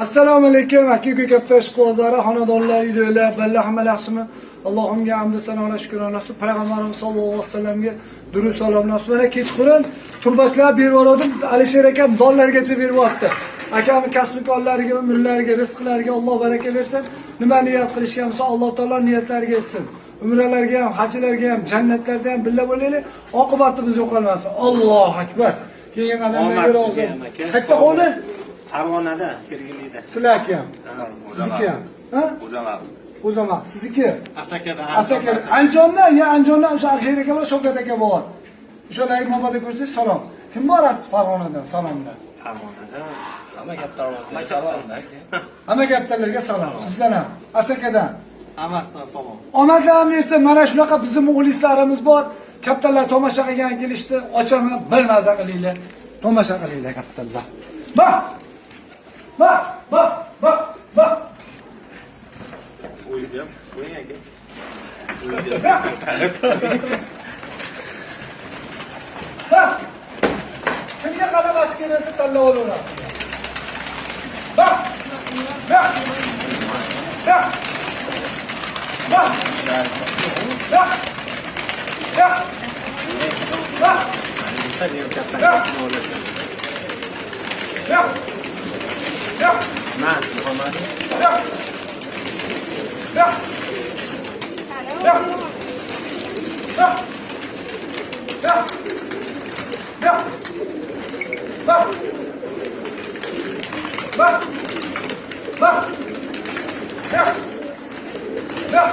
Assalomu alaykum, haqiqiy katta ishqibozlari, xonadonlar, uylar, balla hamma yaxshimi? Allohimga hamd sanolar, shukrona olsun. Payg'ambarimiz sollallohu alayhi vasallamga durud salomlar olsun. Mana kechqurun turbashlar berib yubordim. Alisher akam dollargacha berib yubordi. Akamning kasb-ko'rlariga, umrlariga, rizqlariga Alloh baraka bersin. Nima niyat qilishgan bo'lsa, Alloh taolo niyatlariga yetsin. Umralarga ham, hajlarga ham, jannatlarda ham billa bo'laylik. Oqibatimiz yo'qolmasin. Allohu akbar. Kelgan odamlarga rozi. Qayerda qo'li? Farg'onada, Kirgilida. Sizlarki ham. Sizniki ham. Ha? O'zamaq. Sizniki? Asakada. Asakada. Andijonda, ya Andijonda o'sha Alisher aka va Shavkat aka bor. O'shalarga mabodo ko'rsangiz salom. Kim borasiz Farg'onadan salomda? Farg'onada. Hamma kattalarga salomda. Hamma kattalarga salom. Sizdan ham. Asakadan. Hammasidan salom. Omadlarim bersin. Mana shunaqa bizning muxlislarimiz bor. Kattalar tomosha qilgan kelishdi. Ochaman, bir maza qilinglar. Tomosha qilinglar kattalar. Bak! Bak! Bak! Bak! Bak! O'ydim. Qo'ying aka. Bak! Kimga qalabasi kelsa tanlab olaverasiz. Bak! Bak! Bak! Bak! Bak! Bak! Bak! Bak! Bak! Man, Muhammad. Bak! Bak! Bak! Bak! Bak! Bak! Bak! Bak! Bak! Bak! Bak! Bak!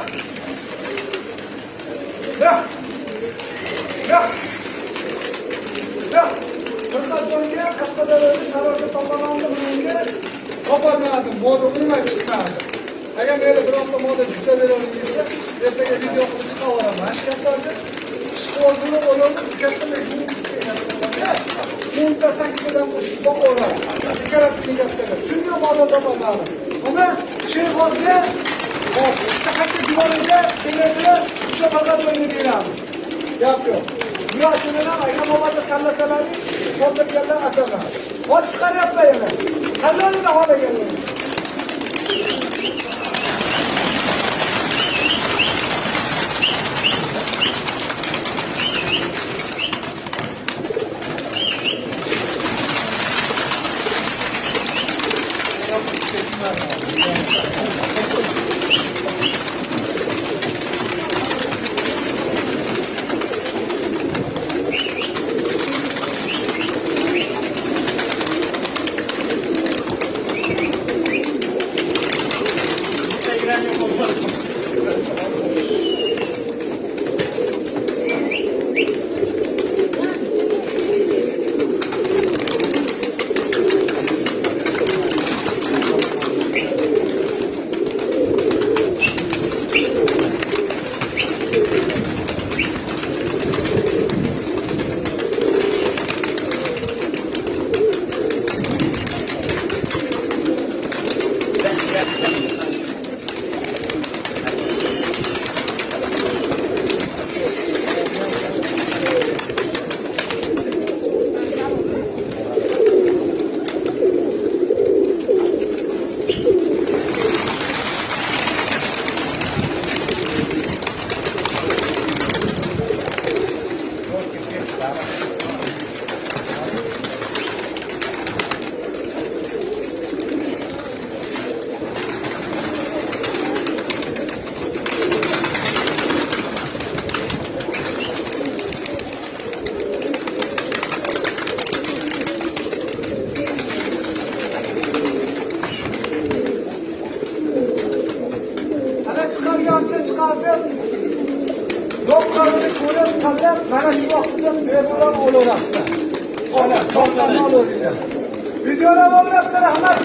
Bak! Bak! Qirqajonga Qashqadaryoda Saroyga to'planganimda bunga topolmadim, moda urmay chiqardi. Agar meni bir hafta moda juda beraman desa, ertaga video qilib chiqaveraman. Ashkatlarda ishqibozini o'ylanib, kattalar Munda 8dan boqaveradi. Sikaratning kattalar. Shunga moda topolmadim. Uni Sheyxozga faqat divoriga kelsa, o'sha faqat o'yini beramiz. Gap yo'q. Yo'qchilar aka moda kallasalarni so'ndirganlar ataman. Hol chiqaryapman yana. Qanday holaga keldi? Chiqardim. Doktorni ko'rib, tanlab, mana shu vaqtda bemalol olaverasizlar. Olar, doktorni olaveringlar. Videolar bo'lyapti, rahmat.